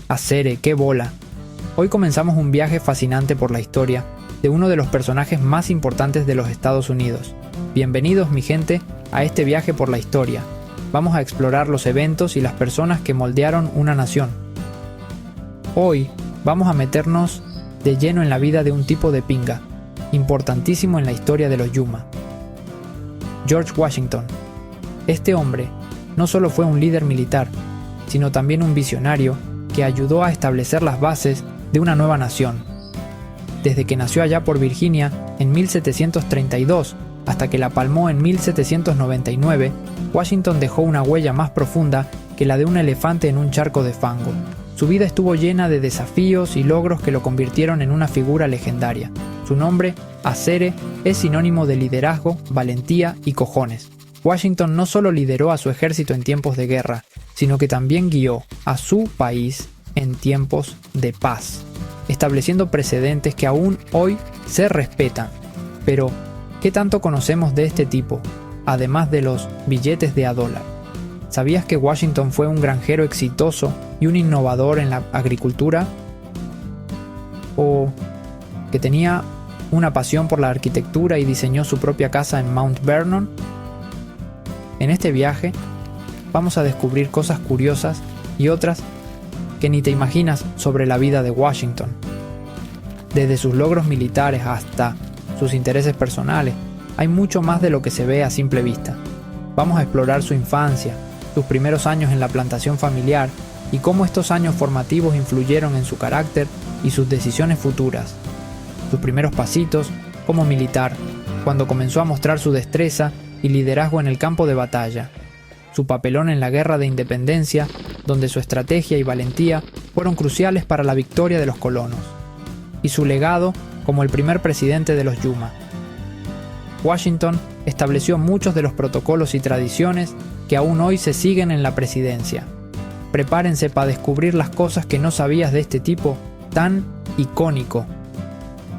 Acere, qué bola. Hoy comenzamos un viaje fascinante por la historia de uno de los personajes más importantes de los Estados Unidos. Bienvenidos, mi gente, a este viaje por la historia. Vamos a explorar los eventos y las personas que moldearon una nación. Hoy vamos a meternos de lleno en la vida de un tipo de pinga, importantísimo en la historia de los Yuma. George Washington. Este hombre no solo fue un líder militar, sino también un visionario que ayudó a establecer las bases de una nueva nación. Desde que nació allá por Virginia en 1732 hasta que la palmó en 1799, Washington dejó una huella más profunda que la de un elefante en un charco de fango. Su vida estuvo llena de desafíos y logros que lo convirtieron en una figura legendaria. Su nombre, Acere, es sinónimo de liderazgo, valentía y cojones. Washington no solo lideró a su ejército en tiempos de guerra, sino que también guió a su país en tiempos de paz, estableciendo precedentes que aún hoy se respetan. Pero, ¿qué tanto conocemos de este tipo, además de los billetes de $1? ¿Sabías que Washington fue un granjero exitoso y un innovador en la agricultura? ¿O que tenía una pasión por la arquitectura y diseñó su propia casa en Mount Vernon? En este viaje vamos a descubrir cosas curiosas y otras que ni te imaginas sobre la vida de Washington. Desde sus logros militares hasta sus intereses personales, hay mucho más de lo que se ve a simple vista. Vamos a explorar su infancia, sus primeros años en la plantación familiar y cómo estos años formativos influyeron en su carácter y sus decisiones futuras. Sus primeros pasitos como militar, cuando comenzó a mostrar su destreza y liderazgo en el campo de batalla. Su papelón en la Guerra de Independencia, donde su estrategia y valentía fueron cruciales para la victoria de los colonos. Y su legado como el primer presidente de los Yuma. Washington estableció muchos de los protocolos y tradiciones que aún hoy se siguen en la presidencia. Prepárense para descubrir las cosas que no sabías de este tipo tan icónico,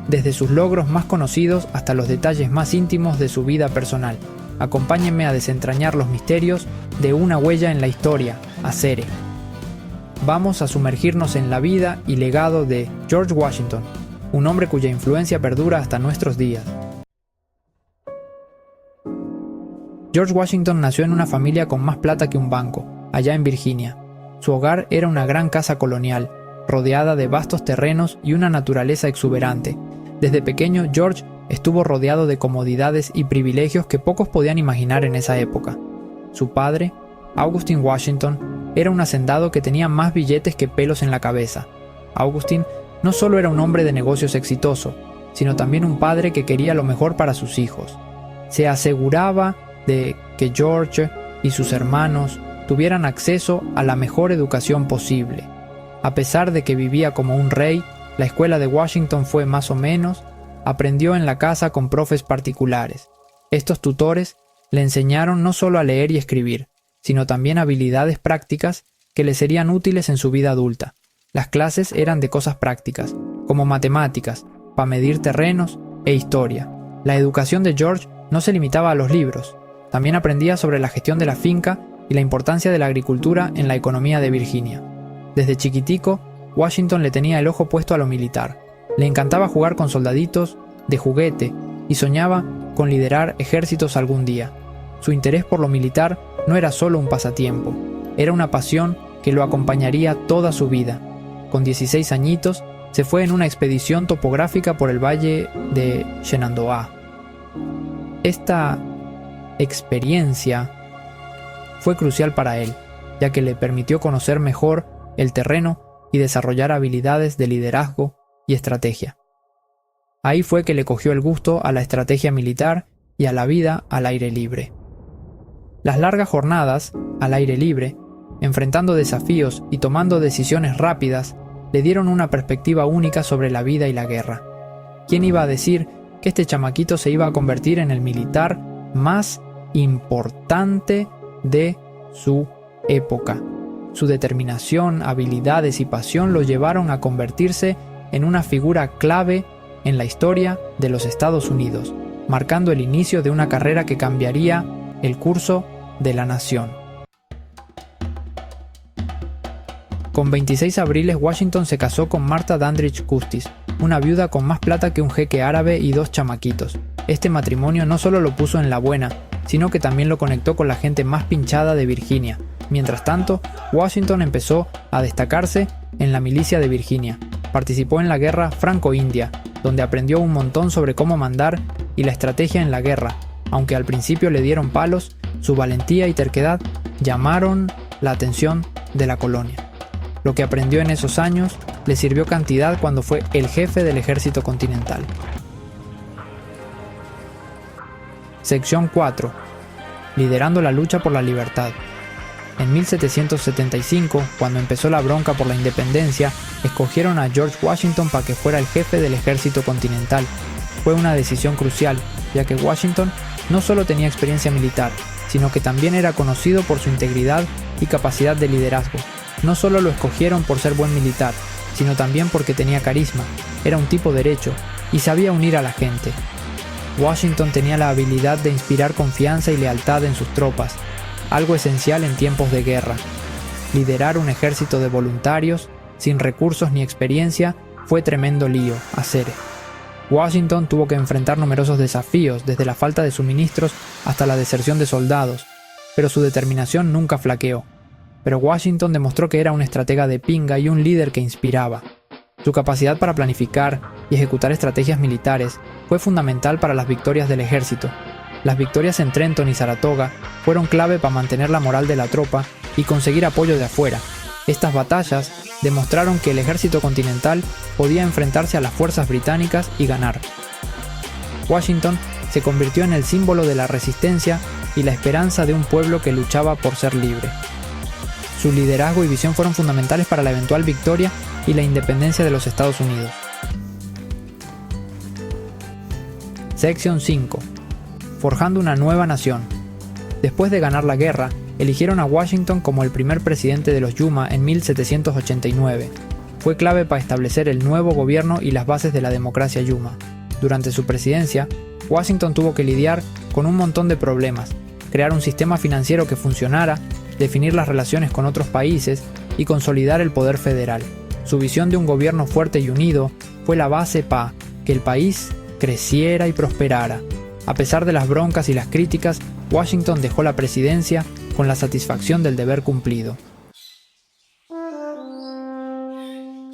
desde sus logros más conocidos hasta los detalles más íntimos de su vida personal. Acompáñenme a desentrañar los misterios de una huella en la historia, Acere. Vamos a sumergirnos en la vida y legado de George Washington, un hombre cuya influencia perdura hasta nuestros días. George Washington nació en una familia con más plata que un banco, allá en Virginia. Su hogar era una gran casa colonial, rodeada de vastos terrenos y una naturaleza exuberante. Desde pequeño, George estuvo rodeado de comodidades y privilegios que pocos podían imaginar en esa época. Su padre, Augustine Washington, era un hacendado que tenía más billetes que pelos en la cabeza. Augustine no solo era un hombre de negocios exitoso, sino también un padre que quería lo mejor para sus hijos. Se aseguraba de que George y sus hermanos tuvieran acceso a la mejor educación posible. A pesar de que vivía como un rey, la escuela de Washington fue más o menos. Aprendió en la casa con profes particulares. Estos tutores le enseñaron no solo a leer y escribir, sino también habilidades prácticas que le serían útiles en su vida adulta. Las clases eran de cosas prácticas, como matemáticas, para medir terrenos e historia. La educación de George no se limitaba a los libros. También aprendía sobre la gestión de la finca y la importancia de la agricultura en la economía de Virginia. Desde chiquitico, Washington le tenía el ojo puesto a lo militar. Le encantaba jugar con soldaditos de juguete y soñaba con liderar ejércitos algún día. Su interés por lo militar no era solo un pasatiempo, era una pasión que lo acompañaría toda su vida. Con 16 añitos, se fue en una expedición topográfica por el valle de Shenandoah. Esta experiencia fue crucial para él, ya que le permitió conocer mejor el terreno y desarrollar habilidades de liderazgo y estrategia. Ahí fue que le cogió el gusto a la estrategia militar y a la vida al aire libre. Las largas jornadas al aire libre, enfrentando desafíos y tomando decisiones rápidas, le dieron una perspectiva única sobre la vida y la guerra. ¿Quién iba a decir que este chamaquito se iba a convertir en el militar más importante de su época? Su determinación, habilidades y pasión lo llevaron a convertirse en una figura clave en la historia de los Estados Unidos, marcando el inicio de una carrera que cambiaría el curso de la nación. Con 26 abriles, Washington se casó con Martha Dandridge Custis, una viuda con más plata que un jeque árabe y 2 chamaquitos. Este matrimonio no solo lo puso en la buena, sino que también lo conectó con la gente más pinchada de Virginia. Mientras tanto, Washington empezó a destacarse en la milicia de Virginia. Participó en la guerra franco-india, donde aprendió un montón sobre cómo mandar y la estrategia en la guerra. Aunque al principio le dieron palos, su valentía y terquedad llamaron la atención de la colonia. Lo que aprendió en esos años le sirvió cantidad cuando fue el jefe del ejército continental. Sección 4. Liderando la lucha por la libertad. En 1775, cuando empezó la bronca por la independencia, escogieron a George Washington para que fuera el jefe del ejército continental. Fue una decisión crucial, ya que Washington no solo tenía experiencia militar, sino que también era conocido por su integridad y capacidad de liderazgo. No solo lo escogieron por ser buen militar, sino también porque tenía carisma, era un tipo derecho y sabía unir a la gente. Washington tenía la habilidad de inspirar confianza y lealtad en sus tropas, algo esencial en tiempos de guerra. Liderar un ejército de voluntarios, sin recursos ni experiencia, fue tremendo lío, Acere. Washington tuvo que enfrentar numerosos desafíos, desde la falta de suministros hasta la deserción de soldados, pero su determinación nunca flaqueó. Pero Washington demostró que era un estratega de pinga y un líder que inspiraba. Su capacidad para planificar y ejecutar estrategias militares fue fundamental para las victorias del ejército. Las victorias en Trenton y Saratoga fueron clave para mantener la moral de la tropa y conseguir apoyo de afuera. Estas batallas demostraron que el ejército continental podía enfrentarse a las fuerzas británicas y ganar. Washington se convirtió en el símbolo de la resistencia y la esperanza de un pueblo que luchaba por ser libre. Su liderazgo y visión fueron fundamentales para la eventual victoria y la independencia de los Estados Unidos. Sección 5. Forjando una nueva nación. Después de ganar la guerra, eligieron a Washington como el primer presidente de los Yuma en 1789. Fue clave para establecer el nuevo gobierno y las bases de la democracia Yuma. Durante su presidencia, Washington tuvo que lidiar con un montón de problemas, crear un sistema financiero que funcionara, definir las relaciones con otros países y consolidar el poder federal. Su visión de un gobierno fuerte y unido fue la base para que el país creciera y prosperara. A pesar de las broncas y las críticas, Washington dejó la presidencia con la satisfacción del deber cumplido.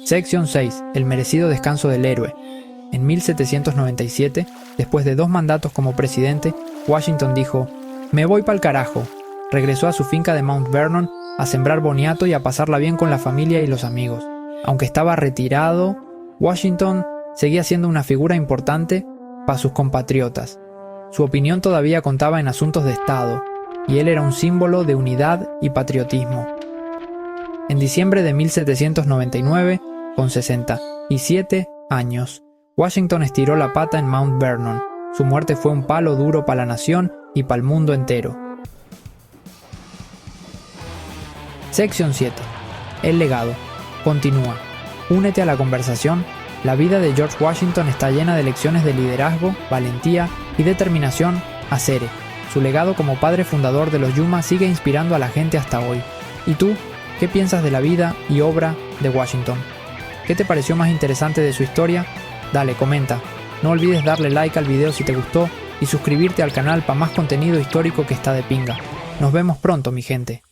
Sección 6. El merecido descanso del héroe. En 1797, después de 2 mandatos como presidente, Washington dijo: "Me voy pa'l carajo". Regresó a su finca de Mount Vernon a sembrar boniato y a pasarla bien con la familia y los amigos. Aunque estaba retirado, Washington seguía siendo una figura importante para sus compatriotas. Su opinión todavía contaba en asuntos de Estado, y él era un símbolo de unidad y patriotismo. En diciembre de 1799, con 67 años, Washington estiró la pata en Mount Vernon. Su muerte fue un palo duro para la nación y para el mundo entero. Sección 7. El legado. Continúa. Únete a la conversación. La vida de George Washington está llena de lecciones de liderazgo, valentía y determinación. Acere. Su legado como padre fundador de los Yuma sigue inspirando a la gente hasta hoy. ¿Y tú? ¿Qué piensas de la vida y obra de Washington? ¿Qué te pareció más interesante de su historia? Dale, comenta. No olvides darle like al video si te gustó y suscribirte al canal para más contenido histórico que está de pinga. Nos vemos pronto, mi gente.